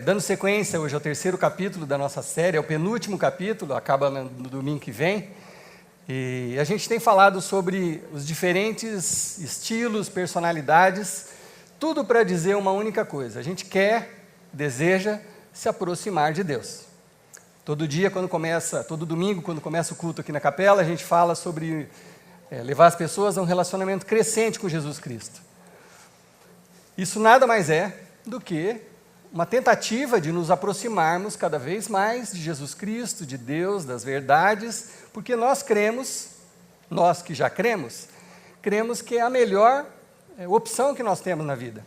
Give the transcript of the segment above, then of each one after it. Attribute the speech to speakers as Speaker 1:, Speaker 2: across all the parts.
Speaker 1: Dando sequência hoje ao terceiro capítulo da nossa série, é o penúltimo capítulo, acaba no domingo que vem, e a gente tem falado sobre os diferentes estilos, personalidades, tudo para dizer uma única coisa: a gente deseja se aproximar de Deus. Todo domingo, quando começa o culto aqui na capela, a gente fala sobre levar as pessoas a um relacionamento crescente com Jesus Cristo. Isso nada mais é do que uma tentativa de nos aproximarmos cada vez mais de Jesus Cristo, de Deus, das verdades, porque nós que já cremos que é a melhor opção que nós temos na vida.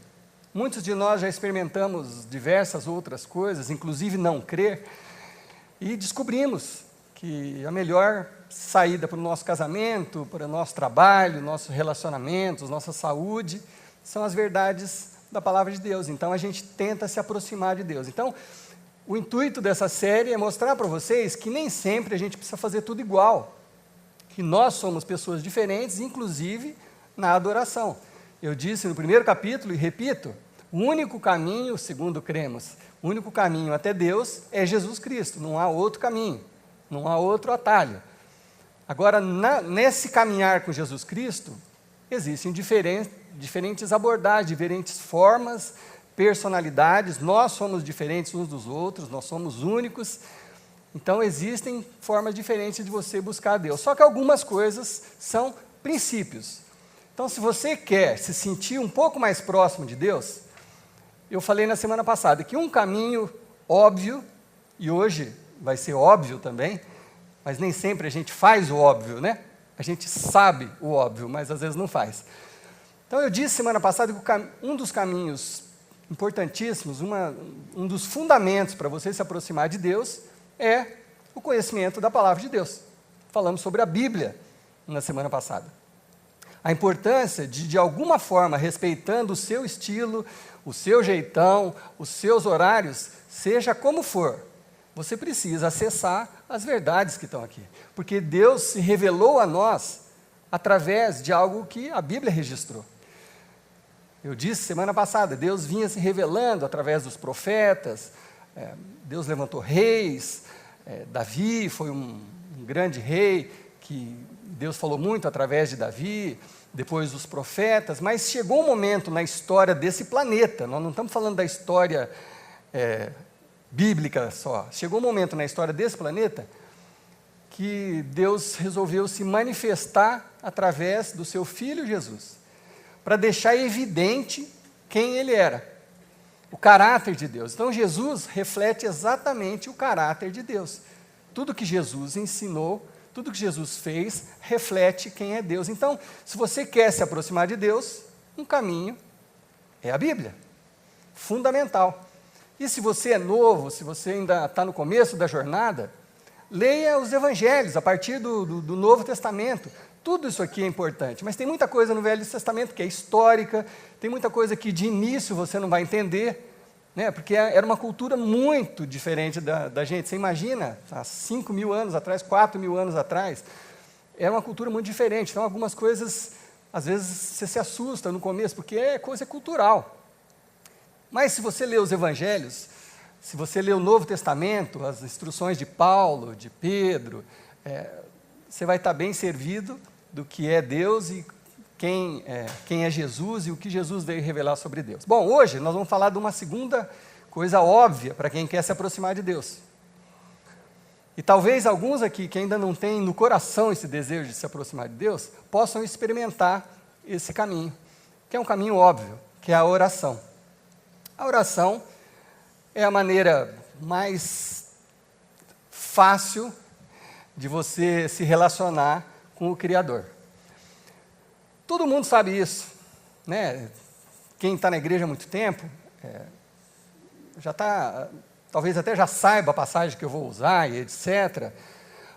Speaker 1: Muitos de nós já experimentamos diversas outras coisas, inclusive não crer, e descobrimos que a melhor saída para o nosso casamento, para o nosso trabalho, nossos relacionamentos, nossa saúde, são as verdades da palavra de Deus. Então a gente tenta se aproximar de Deus. Então o intuito dessa série é mostrar para vocês que nem sempre a gente precisa fazer tudo igual, que nós somos pessoas diferentes, inclusive na adoração. Eu disse no primeiro capítulo e repito: o único caminho, segundo cremos, o único caminho até Deus é Jesus Cristo, não há outro caminho, não há outro atalho. Agora, nesse caminhar com Jesus Cristo, existem diferentes abordagens, diferentes formas, personalidades. Nós somos diferentes uns dos outros, nós somos únicos. Então existem formas diferentes de você buscar a Deus. Só que algumas coisas são princípios. Então, se você quer se sentir um pouco mais próximo de Deus, eu falei na semana passada que um caminho óbvio, e hoje vai ser óbvio também, mas nem sempre a gente faz o óbvio, né? A gente sabe o óbvio, mas às vezes não faz. Então eu disse semana passada que um dos caminhos importantíssimos, um dos fundamentos para você se aproximar de Deus é o conhecimento da palavra de Deus. Falamos sobre a Bíblia na semana passada. A importância de alguma forma, respeitando o seu estilo, o seu jeitão, os seus horários, seja como for, você precisa acessar as verdades que estão aqui. Porque Deus se revelou a nós através de algo que a Bíblia registrou. Eu disse semana passada, Deus vinha se revelando através dos profetas, Deus levantou reis, Davi foi um grande rei, que Deus falou muito através de Davi, depois dos profetas, mas chegou um momento na história desse planeta, nós não estamos falando da história bíblica só, chegou um momento na história desse planeta que Deus resolveu se manifestar através do seu Filho Jesus, para deixar evidente quem Ele era, o caráter de Deus. Então Jesus reflete exatamente o caráter de Deus. Tudo que Jesus ensinou, tudo que Jesus fez, reflete quem é Deus. Então, se você quer se aproximar de Deus, um caminho é a Bíblia, fundamental. E se você é novo, se você ainda está no começo da jornada, leia os Evangelhos a partir do Novo Testamento. Tudo isso aqui é importante, mas tem muita coisa no Velho Testamento que é histórica, tem muita coisa que de início você não vai entender, né? Porque era uma cultura muito diferente da gente. Você imagina, há 5.000 anos atrás, 4.000 anos atrás, era uma cultura muito diferente. Então, algumas coisas, às vezes, você se assusta no começo, porque é coisa cultural. Mas se você lê os Evangelhos, se você lê o Novo Testamento, as instruções de Paulo, de Pedro, você vai estar bem servido do que é Deus e quem é Jesus e o que Jesus veio revelar sobre Deus. Bom, hoje nós vamos falar de uma segunda coisa óbvia para quem quer se aproximar de Deus. E talvez alguns aqui que ainda não têm no coração esse desejo de se aproximar de Deus, possam experimentar esse caminho, que é um caminho óbvio, que é a oração. A oração é a maneira mais fácil de você se relacionar com o Criador. Todo mundo sabe isso, né? Quem está na igreja há muito tempo, talvez até já saiba a passagem que eu vou usar e etc.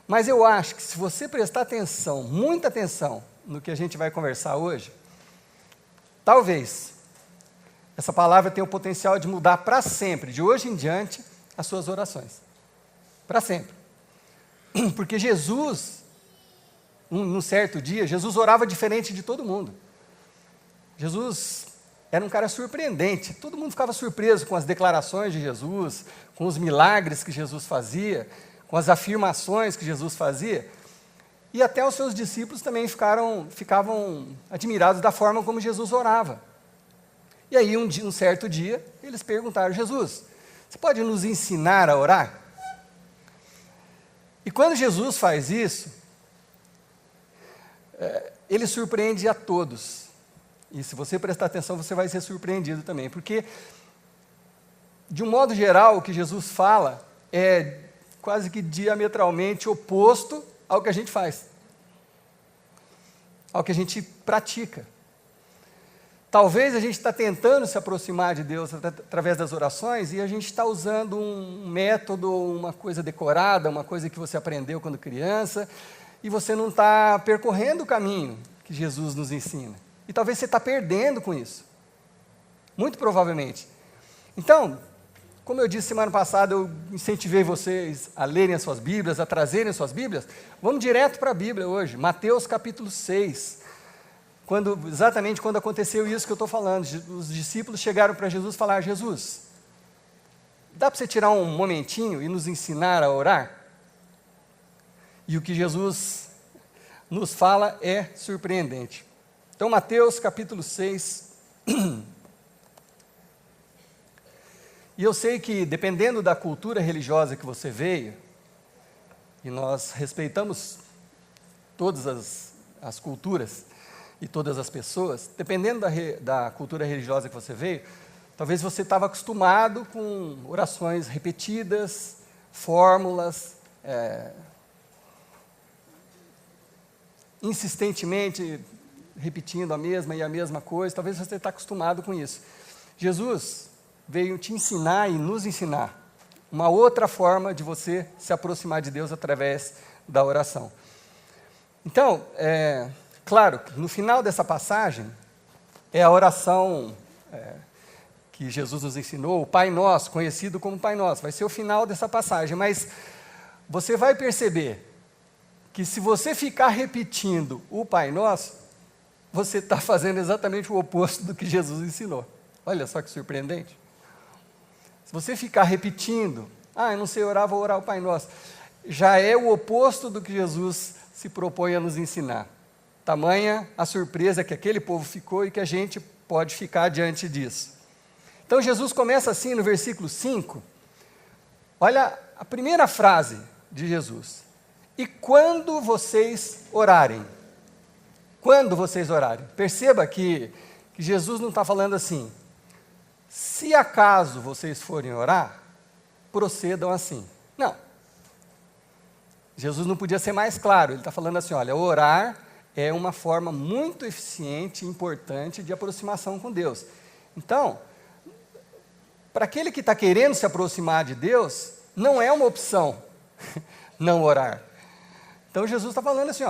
Speaker 1: Mas eu acho que se você prestar atenção, muita atenção, no que a gente vai conversar hoje, talvez essa palavra tenha o potencial de mudar para sempre, de hoje em diante, as suas orações. Para sempre. Porque Jesus, num certo dia, Jesus orava diferente de todo mundo. Jesus era um cara surpreendente. Todo mundo ficava surpreso com as declarações de Jesus, com os milagres que Jesus fazia, com as afirmações que Jesus fazia. E até os seus discípulos também ficavam admirados da forma como Jesus orava. E aí, um certo dia, eles perguntaram: Jesus, você pode nos ensinar a orar? E quando Jesus faz isso, ele surpreende a todos. E se você prestar atenção, você vai ser surpreendido também. Porque, de um modo geral, o que Jesus fala é quase que diametralmente oposto ao que a gente faz, ao que a gente pratica. Talvez a gente está tentando se aproximar de Deus através das orações e a gente está usando um método, uma coisa decorada, uma coisa que você aprendeu quando criança, e você não está percorrendo o caminho que Jesus nos ensina. E talvez você está perdendo com isso. Muito provavelmente. Então, como eu disse semana passada, eu incentivei vocês a lerem as suas Bíblias, a trazerem as suas Bíblias. Vamos direto para a Bíblia hoje, Mateus capítulo 6. Exatamente quando aconteceu isso que eu estou falando, os discípulos chegaram para Jesus e falaram: Jesus, dá para você tirar um momentinho e nos ensinar a orar? E o que Jesus nos fala é surpreendente. Então, Mateus capítulo 6. E eu sei que, dependendo da cultura religiosa que você veio, e nós respeitamos todas as culturas e todas as pessoas, dependendo da cultura religiosa que você veio, talvez você estava acostumado com orações repetidas, fórmulas, insistentemente repetindo a mesma coisa, talvez você está acostumado com isso. Jesus veio te ensinar e nos ensinar uma outra forma de você se aproximar de Deus através da oração. Então, claro, no final dessa passagem, é a oração que Jesus nos ensinou, o Pai Nosso, conhecido como Pai Nosso, vai ser o final dessa passagem, mas você vai perceber que se você ficar repetindo o Pai Nosso, você está fazendo exatamente o oposto do que Jesus ensinou. Olha só que surpreendente. Se você ficar repetindo, eu não sei orar, vou orar o Pai Nosso, já é o oposto do que Jesus se propõe a nos ensinar. Tamanha a surpresa que aquele povo ficou e que a gente pode ficar diante disso. Então Jesus começa assim no versículo 5, olha a primeira frase de Jesus: e quando vocês orarem. Quando vocês orarem. Perceba que Jesus não está falando assim: se acaso vocês forem orar, procedam assim. Não. Jesus não podia ser mais claro. Ele está falando assim: olha, orar é uma forma muito eficiente e importante de aproximação com Deus. Então, para aquele que está querendo se aproximar de Deus, não é uma opção não orar. Então Jesus está falando assim,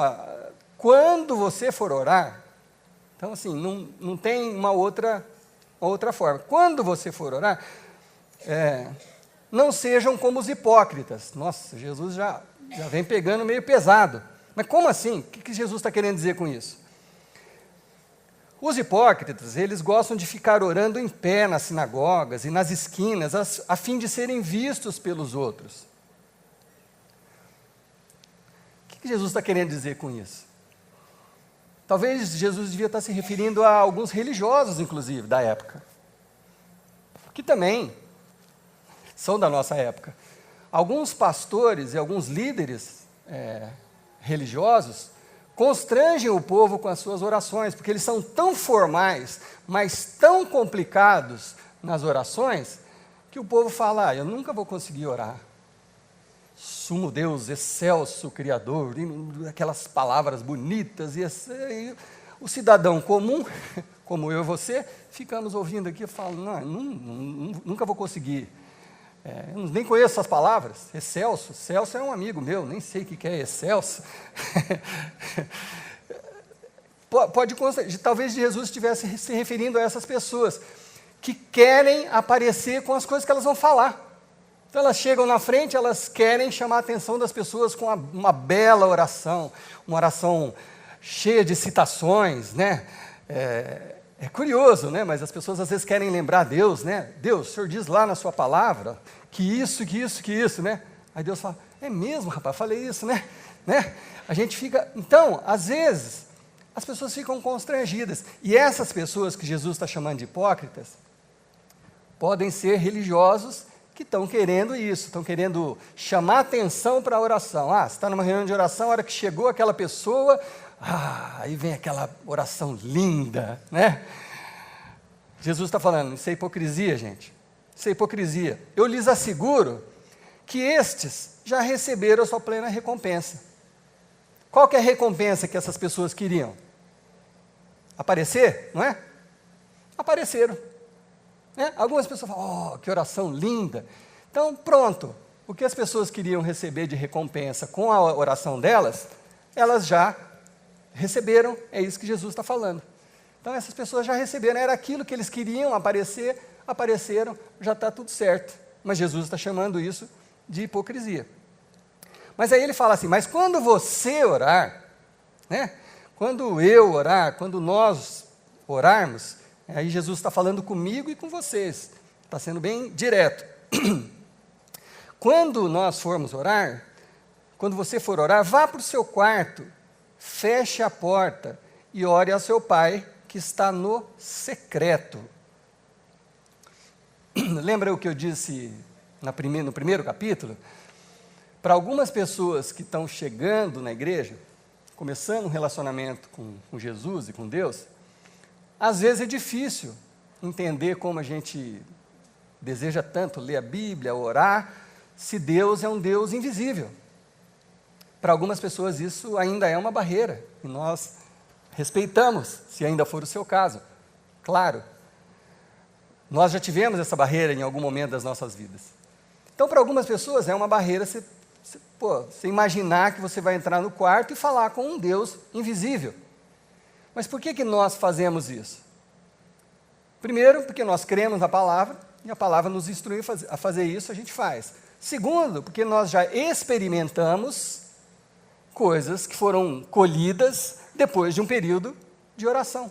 Speaker 1: quando você for orar, então assim, não tem uma outra forma. Quando você for orar, não sejam como os hipócritas. Nossa, Jesus já vem pegando meio pesado. Mas como assim? O que Jesus está querendo dizer com isso? Os hipócritas, eles gostam de ficar orando em pé nas sinagogas e nas esquinas, a fim de serem vistos pelos outros. O que Jesus está querendo dizer com isso? Talvez Jesus devia estar se referindo a alguns religiosos, inclusive, da época, que também são da nossa época. Alguns pastores e alguns líderes religiosos constrangem o povo com as suas orações, porque eles são tão formais, mas tão complicados nas orações, que o povo fala, eu nunca vou conseguir orar. Sumo Deus, excelso, Criador, aquelas palavras bonitas, e o cidadão comum, como eu e você, ficamos ouvindo aqui e falam, nunca vou conseguir. Eu nem conheço essas palavras. Excelso, Celso é um amigo meu, nem sei o que é excelso. Talvez Jesus estivesse se referindo a essas pessoas que querem aparecer com as coisas que elas vão falar. Então elas chegam na frente, elas querem chamar a atenção das pessoas com uma bela oração, uma oração cheia de citações, né? É curioso, né? Mas as pessoas às vezes querem lembrar Deus, né? Deus, o Senhor diz lá na sua palavra que isso, né? Aí Deus fala, é mesmo, rapaz, falei isso, né? A gente fica... Então, às vezes, as pessoas ficam constrangidas. E essas pessoas que Jesus está chamando de hipócritas, podem ser religiosos que estão querendo isso, estão querendo chamar atenção para a oração. Você está numa reunião de oração, a hora que chegou aquela pessoa... aí vem aquela oração linda, né? Jesus está falando, isso é hipocrisia, gente. Isso é hipocrisia. Eu lhes asseguro que estes já receberam a sua plena recompensa. Qual que é a recompensa que essas pessoas queriam? Aparecer, não é? Apareceram. Né? Algumas pessoas falam, que oração linda. Então, pronto. O que as pessoas queriam receber de recompensa com a oração delas, elas já receberam, é isso que Jesus está falando. Então essas pessoas já receberam, era aquilo que eles queriam aparecer, apareceram, já está tudo certo. Mas Jesus está chamando isso de hipocrisia. Mas aí ele fala assim, mas quando você orar, né? Quando eu orar, quando nós orarmos, aí Jesus está falando comigo e com vocês, está sendo bem direto. Quando nós formos orar, quando você for orar, vá para o seu quarto, feche a porta e ore ao seu pai que está no secreto. Lembra o que eu disse no primeiro capítulo? Para algumas pessoas que estão chegando na igreja, começando um relacionamento com Jesus e com Deus, às vezes é difícil entender como a gente deseja tanto ler a Bíblia, orar, se Deus é um Deus invisível. Para algumas pessoas isso ainda é uma barreira, e nós respeitamos, se ainda for o seu caso. Claro, nós já tivemos essa barreira em algum momento das nossas vidas. Então, para algumas pessoas é uma barreira você imaginar que você vai entrar no quarto e falar com um Deus invisível. Mas por que nós fazemos isso? Primeiro, porque nós cremos na palavra, e a palavra nos instrui a fazer isso, a gente faz. Segundo, porque nós já experimentamos coisas que foram colhidas depois de um período de oração.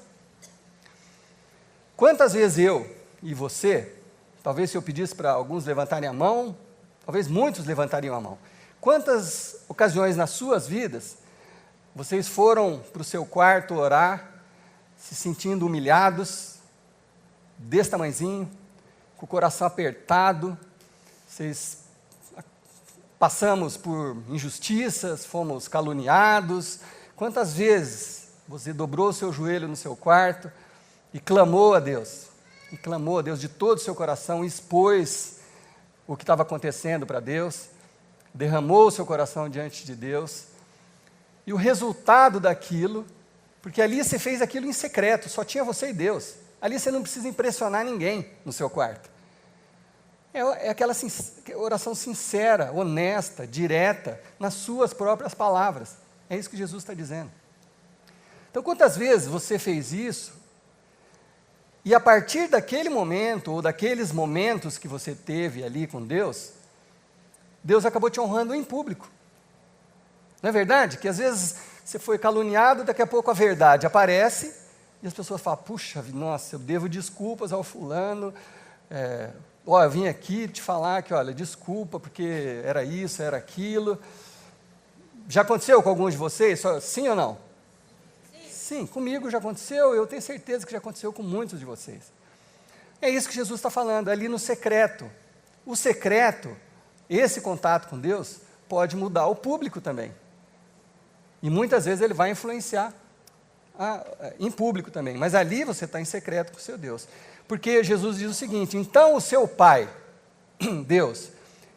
Speaker 1: Quantas vezes eu e você, talvez se eu pedisse para alguns levantarem a mão, talvez muitos levantariam a mão, quantas ocasiões nas suas vidas vocês foram para o seu quarto orar, se sentindo humilhados, desse tamanhozinho, com o coração apertado, passamos por injustiças, fomos caluniados. Quantas vezes você dobrou o seu joelho no seu quarto e clamou a Deus de todo o seu coração, expôs o que estava acontecendo para Deus, derramou o seu coração diante de Deus, e o resultado daquilo, porque ali você fez aquilo em secreto, só tinha você e Deus, ali você não precisa impressionar ninguém no seu quarto. É aquela oração sincera, honesta, direta, nas suas próprias palavras. É isso que Jesus está dizendo. Então, quantas vezes você fez isso, e a partir daquele momento, ou daqueles momentos que você teve ali com Deus, Deus acabou te honrando em público. Não é verdade? Que às vezes você foi caluniado, daqui a pouco a verdade aparece, e as pessoas falam, puxa, nossa, eu devo desculpas ao fulano, eu vim aqui te falar que, olha, desculpa, porque era isso, era aquilo. Já aconteceu com alguns de vocês? Sim ou não? Sim, comigo já aconteceu, eu tenho certeza que já aconteceu com muitos de vocês. É isso que Jesus está falando, ali no secreto. O secreto, esse contato com Deus, pode mudar o público também. E muitas vezes ele vai influenciar em público também, mas ali você está em secreto com o seu Deus. Porque Jesus diz o seguinte, então o seu Pai, Deus,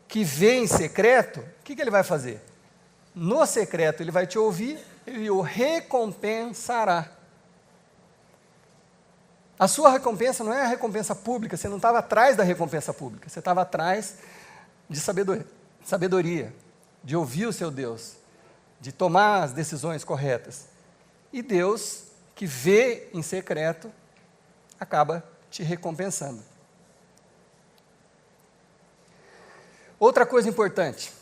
Speaker 1: que vê em secreto, o que ele vai fazer? No secreto ele vai te ouvir, ele o recompensará. A sua recompensa não é a recompensa pública, você não estava atrás da recompensa pública, você estava atrás de sabedoria, de ouvir o seu Deus, de tomar as decisões corretas. E Deus, que vê em secreto, acaba te recompensando. Outra coisa importante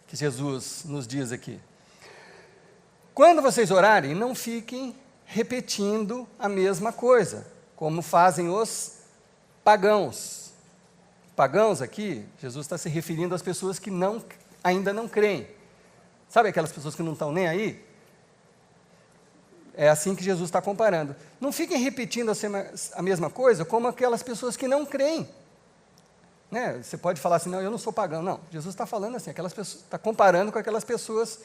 Speaker 1: que Jesus nos diz aqui. Quando vocês orarem, não fiquem repetindo a mesma coisa, como fazem os pagãos. Pagãos aqui, Jesus está se referindo às pessoas que ainda não creem. Sabe aquelas pessoas que não estão nem aí? É assim que Jesus está comparando. Não fiquem repetindo a mesma coisa como aquelas pessoas que não creem. Né? Você pode falar assim, não, eu não sou pagão. Não, Jesus está falando assim, está comparando com aquelas pessoas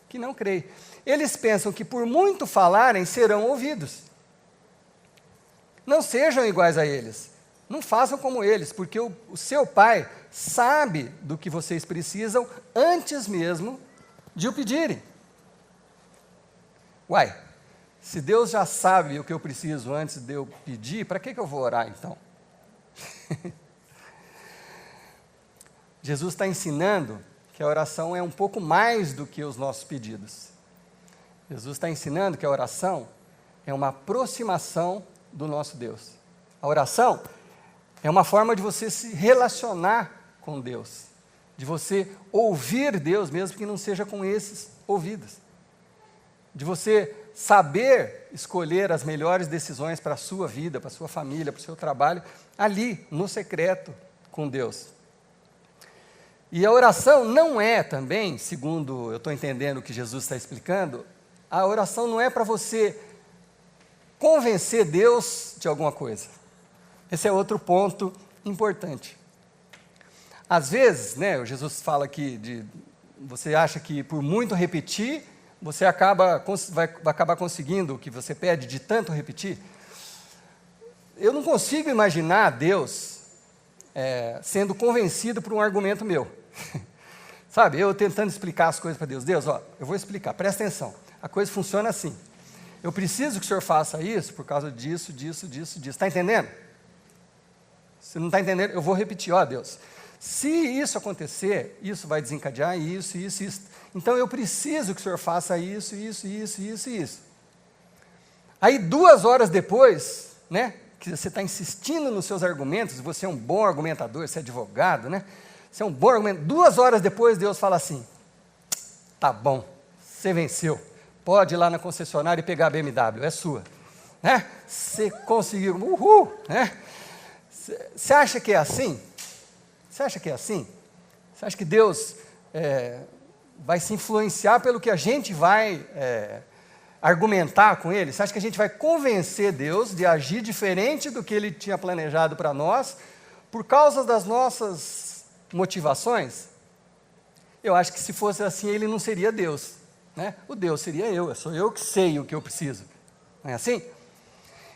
Speaker 1: que não creem. Eles pensam que por muito falarem serão ouvidos. Não sejam iguais a eles. Não façam como eles, porque o seu Pai sabe do que vocês precisam antes mesmo de o pedirem. Uai, se Deus já sabe o que eu preciso antes de eu pedir, para que eu vou orar então? Jesus está ensinando que a oração é um pouco mais do que os nossos pedidos. Jesus está ensinando que a oração é uma aproximação do nosso Deus. A oração é uma forma de você se relacionar com Deus, de você ouvir Deus, mesmo que não seja com esses ouvidos, de você saber escolher as melhores decisões para a sua vida, para a sua família, para o seu trabalho, ali, no secreto, com Deus. E a oração não é também, segundo eu estou entendendo o que Jesus está explicando, a oração não é para você convencer Deus de alguma coisa. Esse é outro ponto importante. Às vezes, né, Jesus fala aqui, você acha que por muito repetir, você vai acabar conseguindo o que você pede de tanto repetir. Eu não consigo imaginar Deus sendo convencido por um argumento meu. Sabe, eu tentando explicar as coisas para Deus. Deus, eu vou explicar, presta atenção. A coisa funciona assim. Eu preciso que o Senhor faça isso por causa disso. Está entendendo? Se não está entendendo, eu vou repetir. Deus, se isso acontecer, isso vai desencadear isso. Então eu preciso que o Senhor faça isso. Aí 2 horas depois, né, que você está insistindo nos seus argumentos, você é um bom argumentador, você é advogado, né? Você é um bom argumento. 2 horas depois, Deus fala assim: tá bom, você venceu. Pode ir lá na concessionária e pegar a BMW, é sua. Né? Você conseguiu, uhul! Né? Você acha que é assim? Você acha que é assim? Você acha que Deus vai se influenciar pelo que a gente vai argumentar com Ele? Você acha que a gente vai convencer Deus de agir diferente do que Ele tinha planejado para nós, por causa das nossas motivações? Eu acho que se fosse assim, Ele não seria Deus. Né? O Deus seria eu, sou eu que sei o que eu preciso. Não é assim?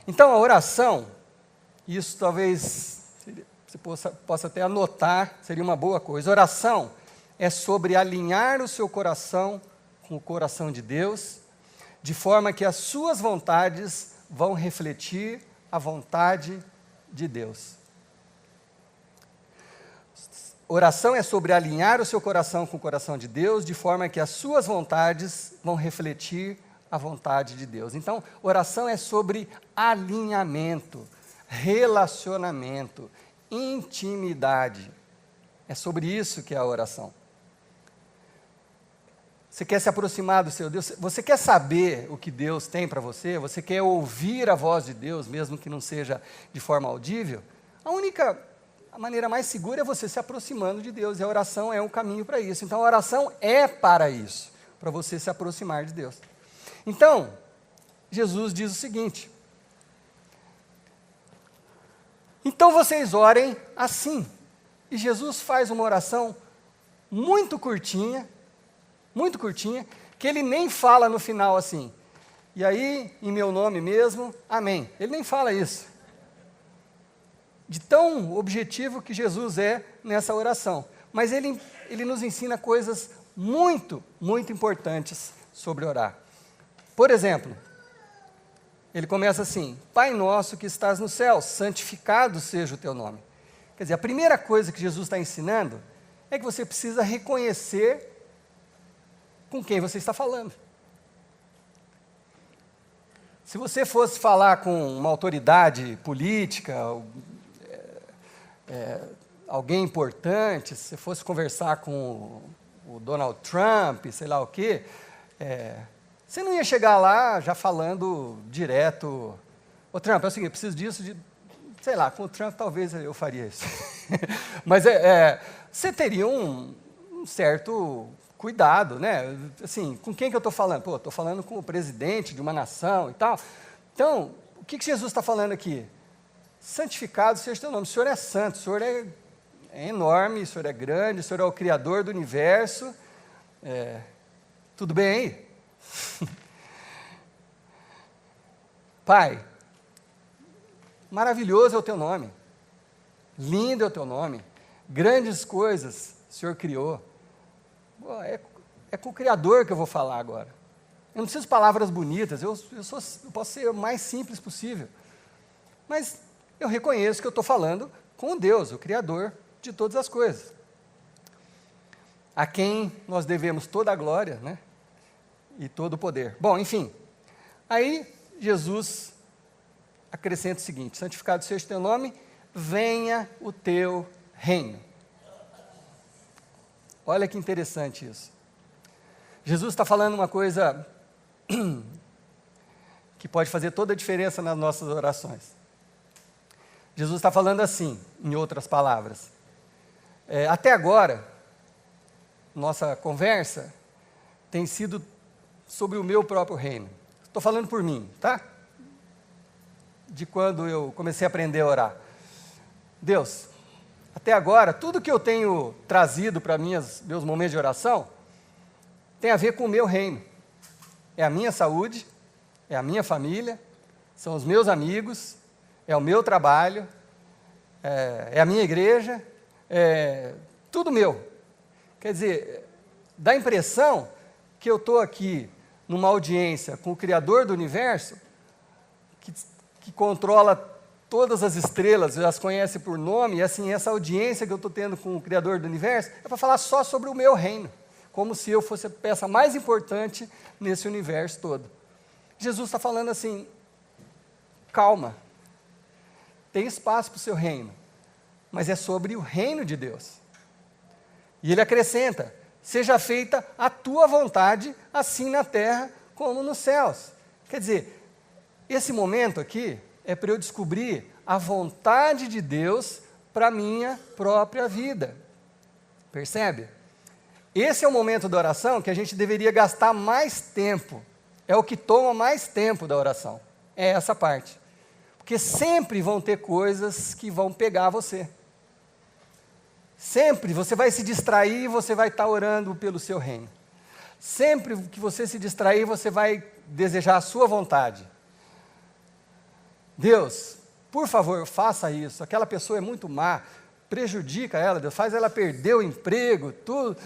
Speaker 1: Então a oração, isso talvez você possa até anotar, seria uma boa coisa. Oração é sobre alinhar o seu coração com o coração de Deus, de forma que as suas vontades vão refletir a vontade de Deus. Oração é sobre alinhar o seu coração com o coração de Deus, de forma que as suas vontades vão refletir a vontade de Deus. Então, oração é sobre alinhamento, relacionamento, intimidade. É sobre isso que é a oração. Você quer se aproximar do seu Deus? Você quer saber o que Deus tem para você? Você quer ouvir a voz de Deus, mesmo que não seja de forma audível? A maneira mais segura é você se aproximando de Deus, e a oração é um caminho para isso. Então, a oração é para isso, para você se aproximar de Deus. Então, Jesus diz o seguinte: então vocês orem assim. E Jesus faz uma oração muito curtinha, que ele nem fala no final assim, e aí, em meu nome mesmo, amém. Ele nem fala isso. De tão objetivo que Jesus é nessa oração. Mas ele nos ensina coisas muito, muito importantes sobre orar. Por exemplo, ele começa assim: Pai nosso que estás no céu, santificado seja o teu nome. Quer dizer, a primeira coisa que Jesus está ensinando é que você precisa reconhecer com quem você está falando. Se você fosse falar com uma autoridade política, alguém importante, se você fosse conversar com o Donald Trump, sei lá o quê, Você não ia chegar lá já falando direto, ô Trump, é o seguinte, eu preciso disso, sei lá, com o Trump talvez eu faria isso. Mas você teria um certo cuidado, né? Assim, com quem que eu estou falando? Pô, estou falando com o presidente de uma nação e tal. Então, o que Jesus está falando aqui? Santificado seja o teu nome. O Senhor é santo, o Senhor é enorme, o Senhor é grande, o Senhor é o Criador do universo. Tudo bem aí? Pai, maravilhoso é o teu nome, lindo é o teu nome, grandes coisas o Senhor criou. É com o Criador que eu vou falar agora. Eu não preciso de palavras bonitas, eu posso ser o mais simples possível. Mas eu reconheço que eu estou falando com Deus, o Criador de todas as coisas. A quem nós devemos toda a glória, né? E todo o poder. Bom, enfim, aí Jesus acrescenta o seguinte: santificado seja o teu nome, venha o teu reino. Olha que interessante isso. Jesus está falando uma coisa que pode fazer toda a diferença nas nossas orações. Jesus está falando assim, em outras palavras. Até agora, nossa conversa tem sido sobre o meu próprio reino. Estou falando por mim, tá? De quando eu comecei a aprender a orar. Deus, até agora, tudo que eu tenho trazido para meus momentos de oração tem a ver com o meu reino. É a minha saúde, é a minha família, são os meus amigos, é o meu trabalho, é a minha igreja, é tudo meu. Quer dizer, dá a impressão que eu estou aqui numa audiência com o Criador do universo, que controla todas as estrelas, as conhece por nome, e assim, essa audiência que eu estou tendo com o Criador do universo, é para falar só sobre o meu reino, como se eu fosse a peça mais importante nesse universo todo. Jesus está falando assim, calma, tem espaço para o seu reino, mas é sobre o reino de Deus. E ele acrescenta, seja feita a tua vontade, assim na terra como nos céus. Quer dizer, esse momento aqui é para eu descobrir a vontade de Deus para a minha própria vida. Percebe? Esse é o momento da oração que a gente deveria gastar mais tempo. É o que toma mais tempo da oração. É essa parte. Porque sempre vão ter coisas que vão pegar você. Sempre você vai se distrair e você vai estar orando pelo seu reino. Sempre que você se distrair, você vai desejar a sua vontade. Deus, por favor, faça isso. Aquela pessoa é muito má, prejudica ela, Deus, faz ela perder o emprego, tudo.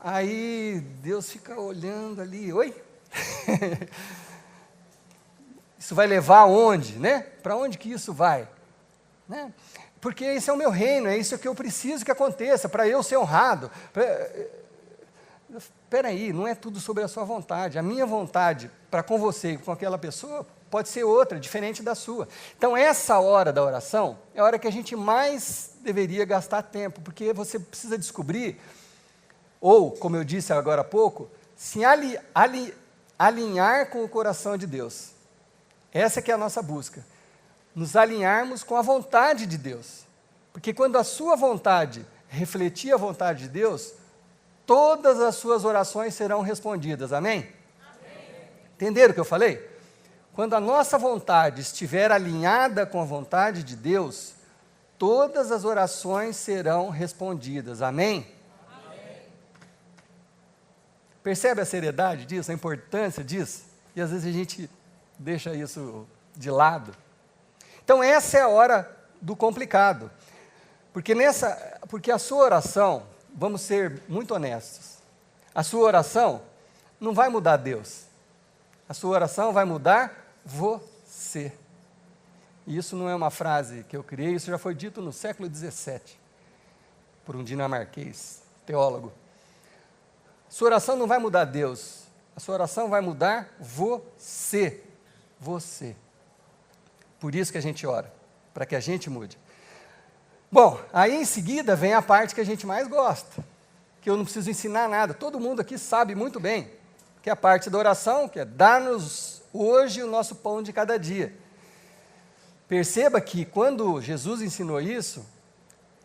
Speaker 1: Aí Deus fica olhando ali, oi? Isso vai levar aonde, né? Para onde que isso vai? Né? Porque esse é o meu reino, é isso que eu preciso que aconteça, para eu ser honrado. Espera aí, não é tudo sobre a sua vontade. A minha vontade para com você e com aquela pessoa pode ser outra, diferente da sua. Então, essa hora da oração é a hora que a gente mais deveria gastar tempo, porque você precisa descobrir, ou, como eu disse agora há pouco, se alinhar com o coração de Deus. Essa que é a nossa busca. Nos alinharmos com a vontade de Deus. Porque quando a sua vontade refletir a vontade de Deus, todas as suas orações serão respondidas. Amém? Amém. Entenderam o que eu falei? Quando a nossa vontade estiver alinhada com a vontade de Deus, todas as orações serão respondidas. Amém? Amém. Percebe a seriedade disso, a importância disso? E às vezes a gente deixa isso de lado. Então essa é a hora do complicado. Porque a sua oração, vamos ser muito honestos, a sua oração não vai mudar Deus. A sua oração vai mudar você. E isso não é uma frase que eu criei, isso já foi dito no século XVII, por um dinamarquês, teólogo. Sua oração não vai mudar Deus, a sua oração vai mudar você. Você. Por isso que a gente ora, para que a gente mude. Bom, aí em seguida vem a parte que a gente mais gosta, que eu não preciso ensinar nada, todo mundo aqui sabe muito bem, que é a parte da oração, que é dar-nos hoje o nosso pão de cada dia. Perceba que quando Jesus ensinou isso,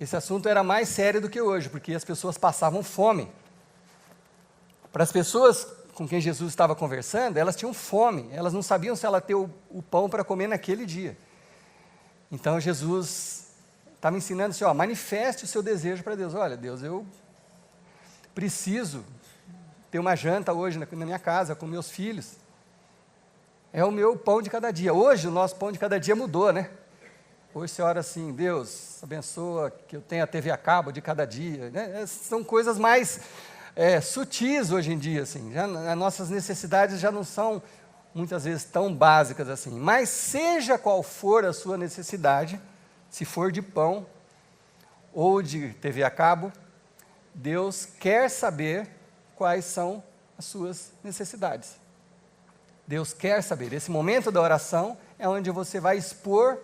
Speaker 1: esse assunto era mais sério do que hoje, porque as pessoas passavam fome. Para as pessoas com quem Jesus estava conversando, elas tinham fome, elas não sabiam se ela ter o pão para comer naquele dia. Então Jesus estava ensinando assim, manifeste o seu desejo para Deus. Olha, Deus, eu preciso ter uma janta hoje na minha casa, com meus filhos. É o meu pão de cada dia. Hoje o nosso pão de cada dia mudou, né? Hoje você ora assim, Deus, abençoa que eu tenha TV a cabo de cada dia. Né? São coisas mais sutis hoje em dia, assim. As nossas necessidades já não são, muitas vezes, tão básicas assim. Mas seja qual for a sua necessidade, se for de pão ou de TV a cabo, Deus quer saber quais são as suas necessidades. Deus quer saber. Esse momento da oração é onde você vai expor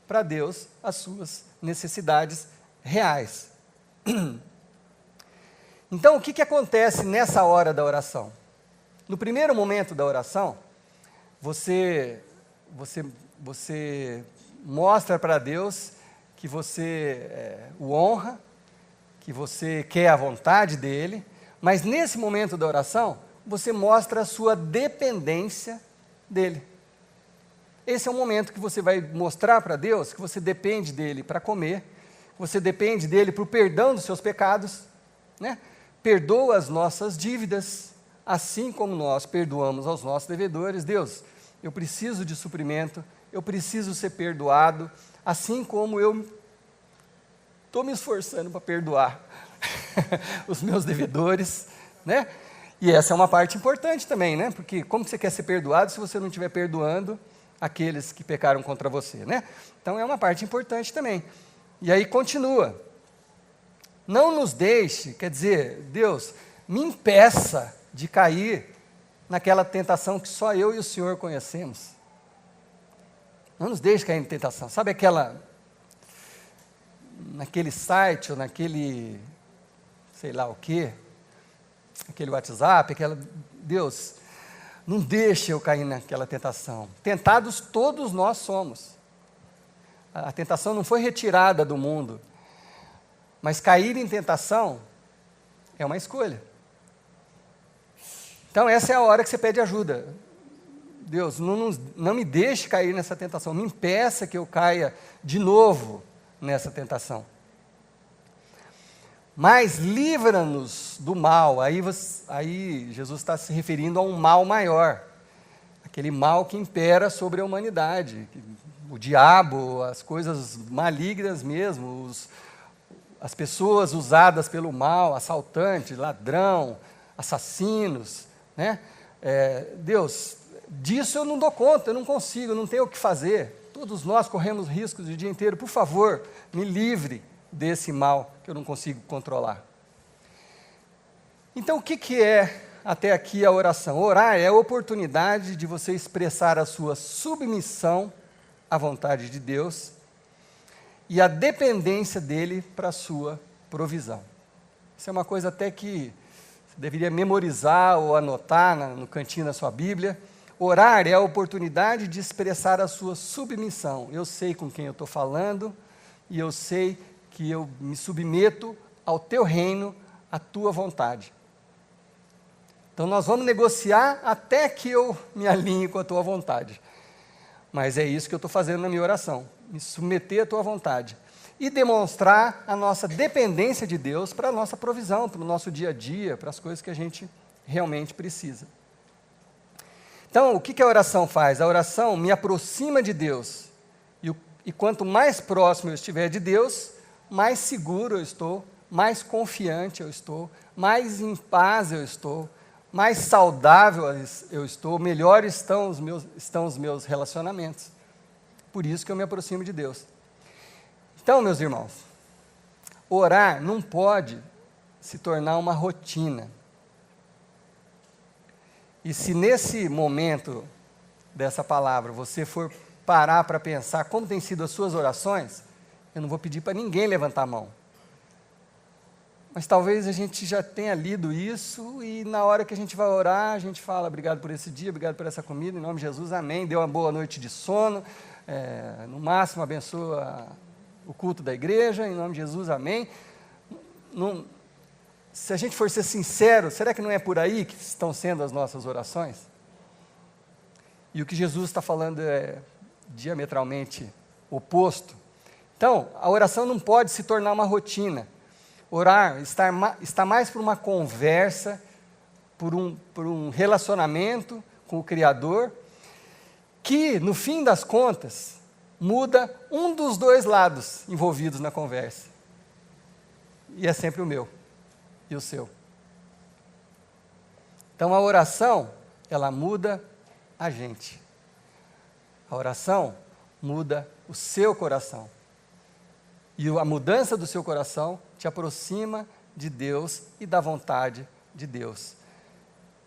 Speaker 1: para Deus as suas necessidades reais. Então, o que acontece nessa hora da oração? No primeiro momento da oração, você mostra para Deus que você o honra, que você quer a vontade dEle, mas nesse momento da oração, você mostra a sua dependência dEle. Esse é o momento que você vai mostrar para Deus que você depende dEle para comer, você depende dEle para o perdão dos seus pecados, né? Perdoa as nossas dívidas, assim como nós perdoamos aos nossos devedores. Deus, eu preciso de suprimento, eu preciso ser perdoado, assim como eu estou me esforçando para perdoar os meus devedores, né? E essa é uma parte importante também, né? Porque como você quer ser perdoado se você não estiver perdoando aqueles que pecaram contra você, né? Então é uma parte importante também. E aí continua. Não nos deixe, quer dizer, Deus, me impeça de cair naquela tentação que só eu e o Senhor conhecemos. Não nos deixe cair em tentação. Sabe naquele site ou naquele, sei lá o quê, aquele WhatsApp, Deus, não deixe eu cair naquela tentação. Tentados todos nós somos. A tentação não foi retirada do mundo, mas cair em tentação é uma escolha. Então essa é a hora que você pede ajuda. Deus, não me deixe cair nessa tentação, me impeça que eu caia de novo nessa tentação. Mas livra-nos do mal. Aí Jesus está se referindo a um mal maior, aquele mal que impera sobre a humanidade, o diabo, as coisas malignas mesmo, as pessoas usadas pelo mal, assaltante, ladrão, assassinos, né? Deus, disso eu não dou conta, eu não consigo, eu não tenho o que fazer. Todos nós corremos riscos o dia inteiro. Por favor, me livre desse mal que eu não consigo controlar. Então, o que é até aqui a oração? Orar é a oportunidade de você expressar a sua submissão à vontade de Deus e a dependência dEle para a sua provisão. Isso é uma coisa até que você deveria memorizar ou anotar no cantinho da sua Bíblia. Orar é a oportunidade de expressar a sua submissão. Eu sei com quem eu estou falando e eu sei que eu me submeto ao teu reino, à tua vontade. Então nós vamos negociar até que eu me alinhe com a tua vontade. Mas é isso que eu estou fazendo na minha oração, me submeter à tua vontade. E demonstrar a nossa dependência de Deus para a nossa provisão, para o nosso dia a dia, para as coisas que a gente realmente precisa. Então, o que a oração faz? A oração me aproxima de Deus. E quanto mais próximo eu estiver de Deus, mais seguro eu estou, mais confiante eu estou, mais em paz eu estou, mais saudável eu estou, melhor estão os meus relacionamentos. Por isso que eu me aproximo de Deus. Então, meus irmãos, orar não pode se tornar uma rotina. E se nesse momento dessa palavra você for parar para pensar como têm sido as suas orações, eu não vou pedir para ninguém levantar a mão. mas talvez a gente já tenha lido isso e na hora que a gente vai orar, a gente fala, obrigado por esse dia, obrigado por essa comida, em nome de Jesus, amém, deu uma boa noite de sono, no máximo abençoa o culto da igreja, em nome de Jesus, amém. Não, se a gente for ser sincero, será que não é por aí que estão sendo as nossas orações? E o que Jesus está falando é diametralmente oposto. Então, a oração não pode se tornar uma rotina. Orar está mais por uma conversa, por um relacionamento com o Criador, que, no fim das contas, muda um dos dois lados envolvidos na conversa. E é sempre o meu e o seu. Então, a oração, ela muda a gente. A oração muda o seu coração. E a mudança do seu coração te aproxima de Deus e da vontade de Deus.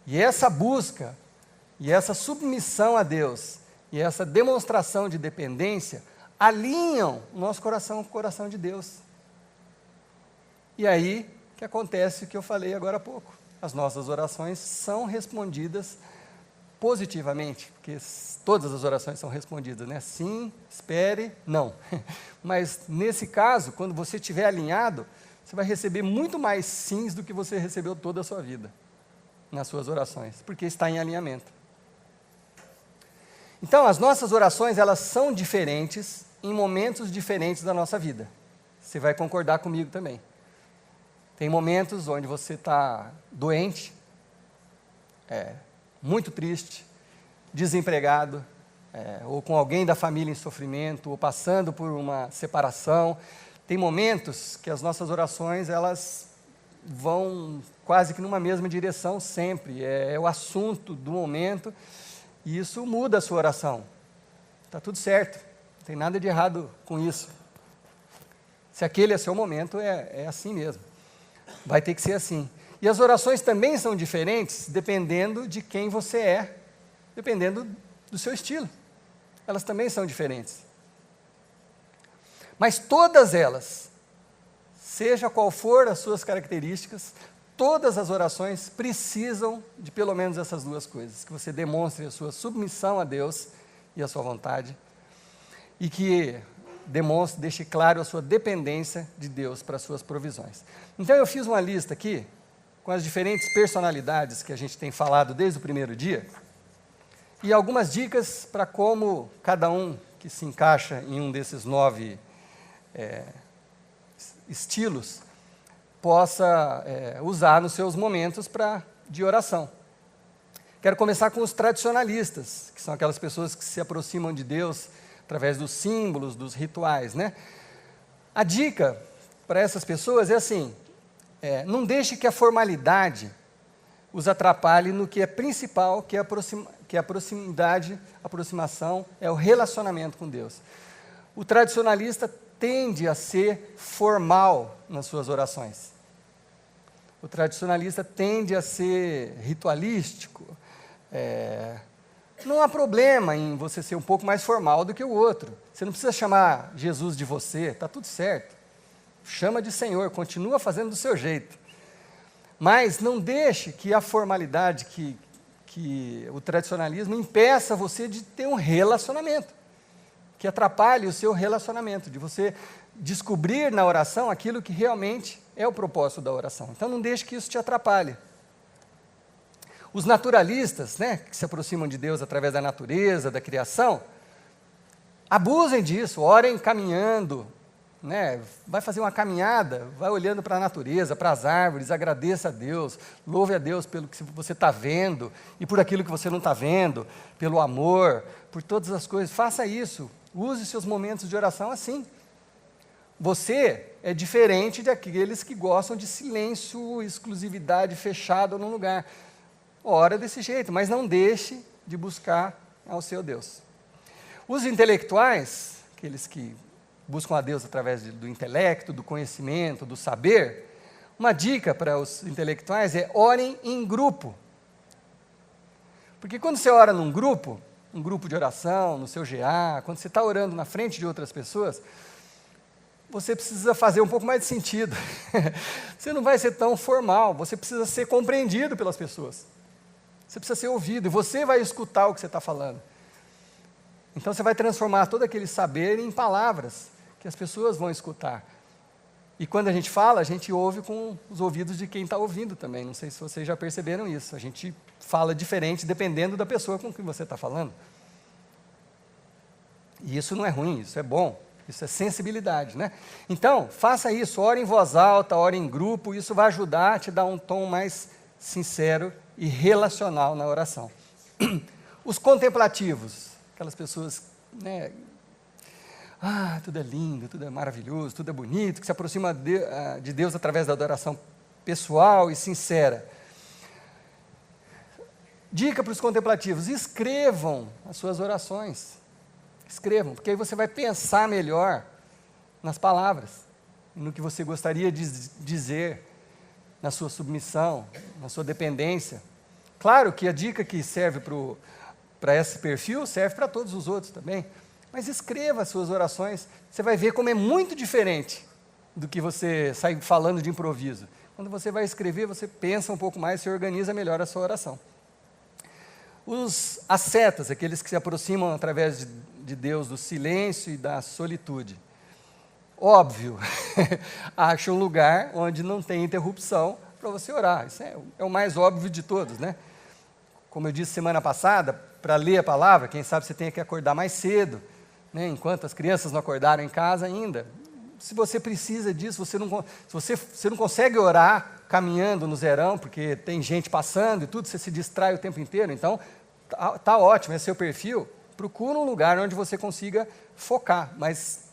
Speaker 1: E essa busca, e essa submissão a Deus, e essa demonstração de dependência, alinham o nosso coração com o coração de Deus. E aí que acontece o que eu falei agora há pouco. As nossas orações são respondidas positivamente, porque todas as orações são respondidas, né? Sim, espere, não. Mas nesse caso, quando você estiver alinhado, você vai receber muito mais sims do que você recebeu toda a sua vida, nas suas orações, porque está em alinhamento. Então, as nossas orações, elas são diferentes em momentos diferentes da nossa vida. Você vai concordar comigo também. Tem momentos onde você está doente, muito triste, desempregado, ou com alguém da família em sofrimento, ou passando por uma separação. Tem momentos que as nossas orações, elas vão quase que numa mesma direção sempre, é o assunto do momento, e isso muda a sua oração. Está tudo certo, não tem nada de errado com isso. Se aquele é seu momento, é assim mesmo. Vai ter que ser assim. E as orações também são diferentes, dependendo de quem você é, dependendo do seu estilo. Elas também são diferentes. Mas todas elas, seja qual for as suas características, todas as orações precisam de pelo menos essas duas coisas, que você demonstre a sua submissão a Deus e a sua vontade, e que deixe claro a sua dependência de Deus para as suas provisões. Então eu fiz uma lista aqui, com as diferentes personalidades que a gente tem falado desde o primeiro dia, e algumas dicas para como cada um que se encaixa em um desses 9 estilos possa usar nos seus momentos de oração. Quero começar com os tradicionalistas, que são aquelas pessoas que se aproximam de Deus através dos símbolos, dos rituais, né? A dica para essas pessoas é assim, não deixe que a formalidade os atrapalhe no que é principal, que é a proximidade, a aproximação, é o relacionamento com Deus. O tradicionalista tende a ser formal nas suas orações. O tradicionalista tende a ser ritualístico. Não há problema em você ser um pouco mais formal do que o outro. Você não precisa chamar Jesus de você, está tudo certo. Chama de Senhor, continua fazendo do seu jeito. Mas não deixe que a formalidade, que o tradicionalismo impeça você de ter um relacionamento, que atrapalhe o seu relacionamento, de você descobrir na oração aquilo que realmente é o propósito da oração. Então não deixe que isso te atrapalhe. Os naturalistas, né, que se aproximam de Deus através da natureza, da criação, abusem disso, orem caminhando, né, vai fazer uma caminhada, vai olhando para a natureza, para as árvores, agradeça a Deus, louve a Deus pelo que você está vendo e por aquilo que você não está vendo, pelo amor, por todas as coisas. Faça isso, use seus momentos de oração assim. Você é diferente daqueles que gostam de silêncio, exclusividade, fechado num lugar. Ora desse jeito, mas não deixe de buscar ao seu Deus. Os intelectuais, aqueles que buscam a Deus através do intelecto, do conhecimento, do saber, uma dica para os intelectuais é orem em grupo. Porque quando você ora num grupo de oração, no seu GA, quando você está orando na frente de outras pessoas, você precisa fazer um pouco mais de sentido. Você não vai ser tão formal, você precisa ser compreendido pelas pessoas. Você precisa ser ouvido, e você vai escutar o que você está falando. Então você vai transformar todo aquele saber em palavras, que as pessoas vão escutar. E quando a gente fala, a gente ouve com os ouvidos de quem está ouvindo também. Não sei se vocês já perceberam isso. A gente fala diferente dependendo da pessoa com quem você está falando. E isso não é ruim, isso é bom. Isso é sensibilidade, né? Então, faça isso, ore em voz alta, ore em grupo, isso vai ajudar a te dar um tom mais sincero e relacional na oração. Os contemplativos, aquelas pessoas, né? Tudo é lindo, tudo é maravilhoso, tudo é bonito, que se aproxima de Deus através da adoração pessoal e sincera. Dica para os contemplativos, escrevam as suas orações. Escrevam, porque aí você vai pensar melhor nas palavras, no que você gostaria de dizer, na sua submissão, na sua dependência. Claro que a dica que serve para esse perfil serve para todos os outros também, mas escreva as suas orações, você vai ver como é muito diferente do que você sair falando de improviso. Quando você vai escrever, você pensa um pouco mais, se organiza melhor a sua oração. Os ascetas, aqueles que se aproximam através de Deus do silêncio e da solitude. Óbvio, acha um lugar onde não tem interrupção para você orar. Isso é o mais óbvio de todos, né? Como eu disse semana passada, para ler a palavra, quem sabe você tenha que acordar mais cedo, né? Enquanto as crianças não acordaram em casa ainda. Se você precisa disso, você não consegue orar caminhando no zerão, porque tem gente passando e tudo, você se distrai o tempo inteiro. Então, tá ótimo, é seu perfil. Procura um lugar onde você consiga focar, mas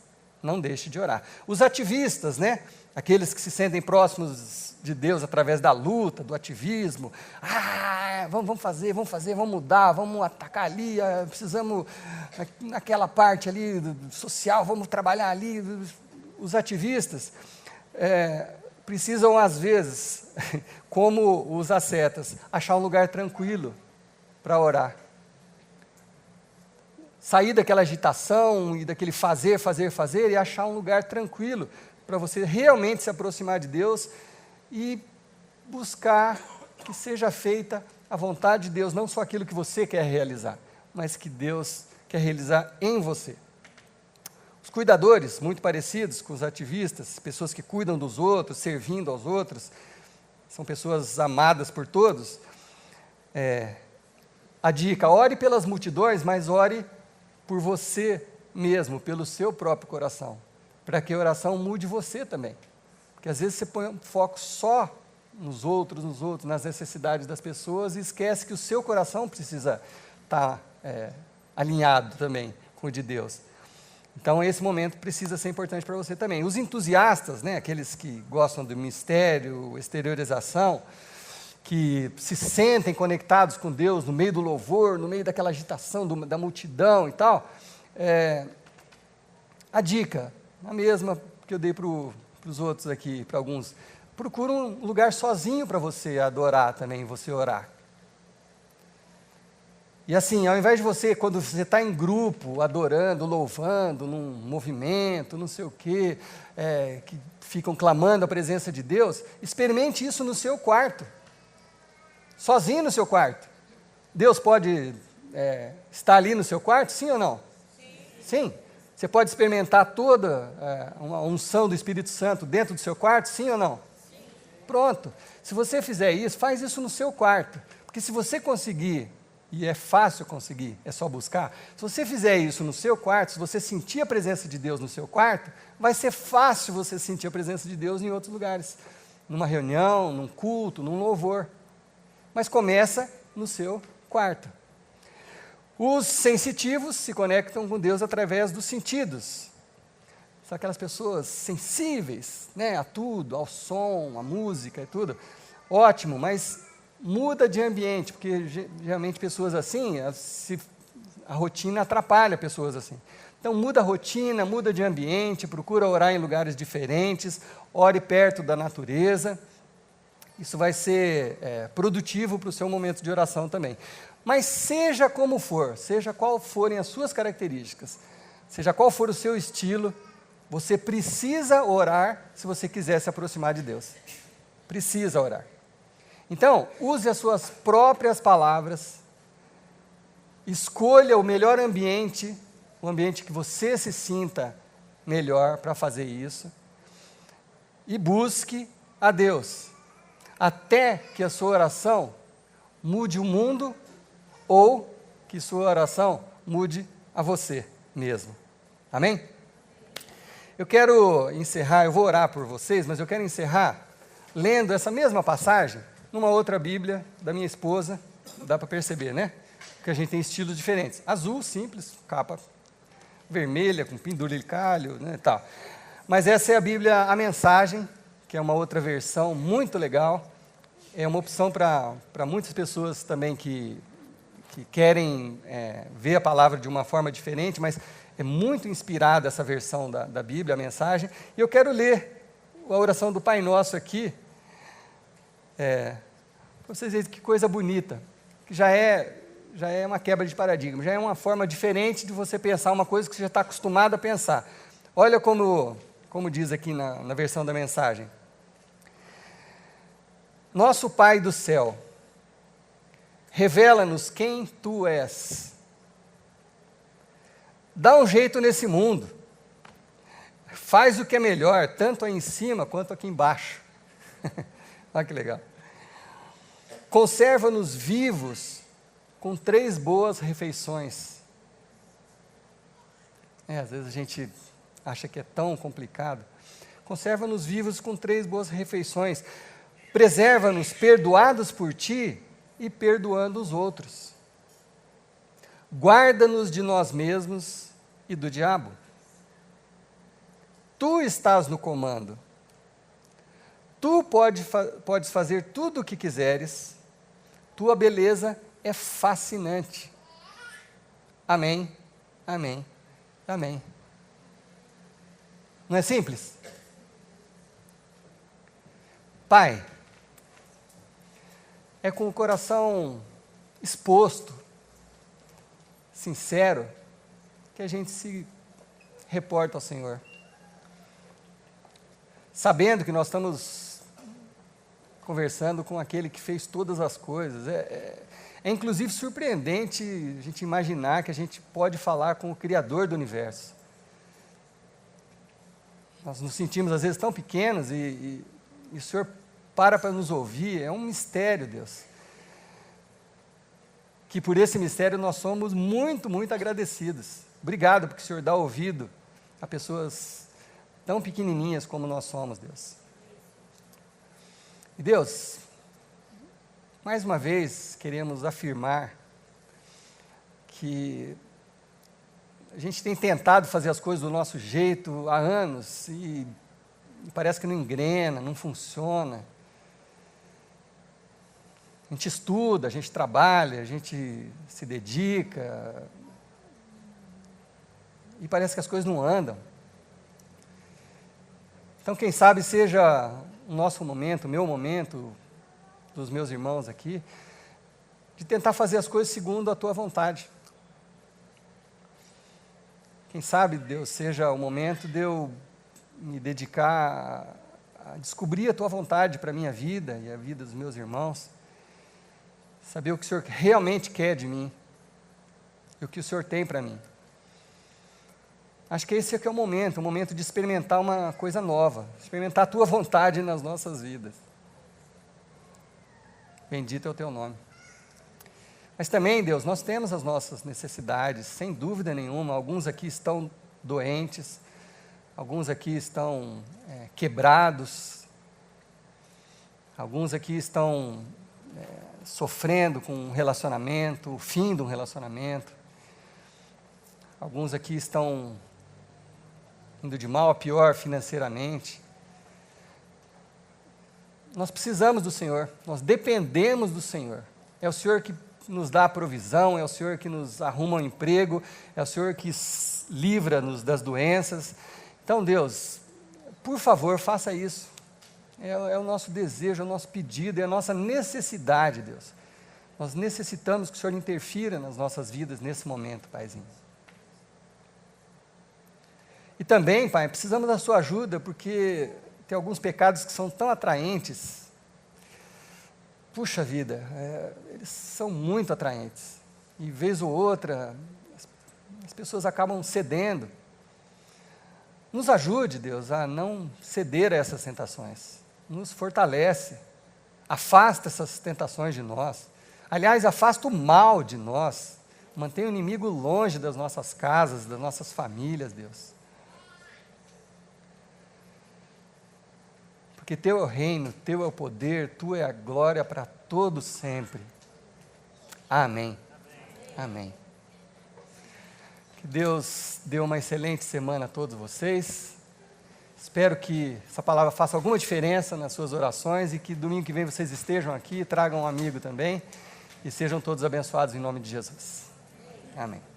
Speaker 1: não deixe de orar. Os ativistas, né? Aqueles que se sentem próximos de Deus através da luta, do ativismo. Vamos fazer, vamos mudar, vamos atacar ali, precisamos naquela parte ali social, vamos trabalhar ali. Os ativistas precisam, às vezes, como os ascetas, achar um lugar tranquilo para orar. Sair daquela agitação e daquele fazer e achar um lugar tranquilo para você realmente se aproximar de Deus e buscar que seja feita a vontade de Deus, não só aquilo que você quer realizar, mas que Deus quer realizar em você. Os cuidadores, muito parecidos com os ativistas, pessoas que cuidam dos outros, servindo aos outros, são pessoas amadas por todos. A dica, ore pelas multidões, mas ore por você mesmo, pelo seu próprio coração, para que a oração mude você também. Porque às vezes você põe um foco só nos outros, nas necessidades das pessoas e esquece que o seu coração precisa estar alinhado também com o de Deus. Então esse momento precisa ser importante para você também. Os entusiastas, né, aqueles que gostam do mistério, exteriorização, que se sentem conectados com Deus no meio do louvor, no meio daquela agitação da multidão e tal, a dica, a mesma que eu dei para os outros aqui, para alguns, procura um lugar sozinho para você adorar também, você orar. E assim, ao invés de você, quando você está em grupo, adorando, louvando, num movimento, não sei o quê, que ficam clamando a presença de Deus, experimente isso no seu quarto. Sozinho no seu quarto. Deus pode estar ali no seu quarto, sim ou não? Sim. Você pode experimentar toda uma unção do Espírito Santo dentro do seu quarto, sim ou não? Sim. Pronto. Se você fizer isso, faz isso no seu quarto. Porque se você conseguir, e é fácil conseguir, é só buscar, se você fizer isso no seu quarto, se você sentir a presença de Deus no seu quarto, vai ser fácil você sentir a presença de Deus em outros lugares. Numa reunião, num culto, num louvor. Mas começa no seu quarto. Os sensitivos se conectam com Deus através dos sentidos. São aquelas pessoas sensíveis, né, a tudo, ao som, à música e tudo. Ótimo, mas muda de ambiente, porque geralmente pessoas assim, a rotina atrapalha pessoas assim. Então muda a rotina, muda de ambiente, procura orar em lugares diferentes, ore perto da natureza. Isso vai ser produtivo para o seu momento de oração também. Mas seja como for, seja qual forem as suas características, seja qual for o seu estilo, Você precisa orar se você quiser se aproximar de Deus. Precisa orar. Então, use as suas próprias palavras, escolha o melhor ambiente, o ambiente que você se sinta melhor para fazer isso, e busque a Deus, até que a sua oração mude o mundo, ou que sua oração mude a você mesmo. Amém? Eu quero encerrar, eu vou orar por vocês, mas eu quero encerrar lendo essa mesma passagem numa outra Bíblia da minha esposa. Dá para perceber, né? Porque a gente tem estilos diferentes. Azul, simples, capa vermelha, com penduricalho, né, tal. Mas essa é a Bíblia, a Mensagem, que é uma outra versão muito legal. É uma opção para muitas pessoas também que querem ver a palavra de uma forma diferente, mas é muito inspirada essa versão da Bíblia, a Mensagem. E eu quero ler a oração do Pai Nosso aqui, para vocês verem que coisa bonita, que já é uma quebra de paradigma, já é uma forma diferente de você pensar uma coisa que você já está acostumado a pensar. Olha como diz aqui na versão da Mensagem. Nosso Pai do céu, revela-nos quem Tu és. Dá um jeito nesse mundo. Faz o que é melhor, tanto aí em cima quanto aqui embaixo. Olha que legal. Conserva-nos vivos com 3 boas refeições. Às vezes a gente acha que é tão complicado. Conserva-nos vivos com 3 boas refeições. Preserva-nos perdoados por Ti e perdoando os outros. Guarda-nos de nós mesmos e do diabo. Tu estás no comando. Tu podes fazer tudo o que quiseres. Tua beleza é fascinante. Amém, amém, amém. Não é simples? Pai, é com o coração exposto, sincero, que a gente se reporta ao Senhor. Sabendo que nós estamos conversando com aquele que fez todas as coisas. É inclusive surpreendente a gente imaginar que a gente pode falar com o Criador do universo. Nós nos sentimos às vezes tão pequenos e o Senhor para nos ouvir. É um mistério, Deus. Que por esse mistério nós somos muito, muito agradecidos. Obrigado porque o Senhor dá ouvido a pessoas tão pequenininhas como nós somos, Deus. E Deus, mais uma vez queremos afirmar que a gente tem tentado fazer as coisas do nosso jeito há anos e parece que não engrena, não funciona. A gente estuda, a gente trabalha, a gente se dedica e parece que as coisas não andam. Então, quem sabe seja o nosso momento, o meu momento, dos meus irmãos aqui, de tentar fazer as coisas segundo a Tua vontade. Quem sabe, Deus, seja o momento de eu me dedicar a descobrir a Tua vontade para a minha vida e a vida dos meus irmãos, saber o que o Senhor realmente quer de mim e o que o Senhor tem para mim. Acho que esse aqui é o momento de experimentar uma coisa nova, experimentar a Tua vontade nas nossas vidas. Bendito é o Teu nome. Mas também, Deus, nós temos as nossas necessidades, sem dúvida nenhuma. Alguns aqui estão doentes, alguns aqui estão quebrados, alguns aqui estão sofrendo com um relacionamento, o fim de um relacionamento. Alguns aqui estão indo de mal a pior financeiramente. Nós precisamos do Senhor, nós dependemos do Senhor. É o Senhor que nos dá a provisão, é o Senhor que nos arruma um emprego, é o Senhor que livra-nos das doenças. Então, Deus, por favor, faça isso. É o nosso desejo, é o nosso pedido, é a nossa necessidade, Deus. Nós necessitamos que o Senhor interfira nas nossas vidas nesse momento, Paizinho. E também, Pai, precisamos da sua ajuda, porque tem alguns pecados que são tão atraentes. Puxa vida, eles são muito atraentes. E vez ou outra, as pessoas acabam cedendo. Nos ajude, Deus, a não ceder a essas tentações. Nos fortalece. Afasta essas tentações de nós. Aliás, afasta o mal de nós. Mantém o inimigo longe das nossas casas, das nossas famílias, Deus. Porque teu é o reino, teu é o poder, tua é a glória para todos sempre. Amém. Amém. Que Deus dê uma excelente semana a todos vocês. Espero que essa palavra faça alguma diferença nas suas orações e que domingo que vem vocês estejam aqui, tragam um amigo também e sejam todos abençoados em nome de Jesus. Amém.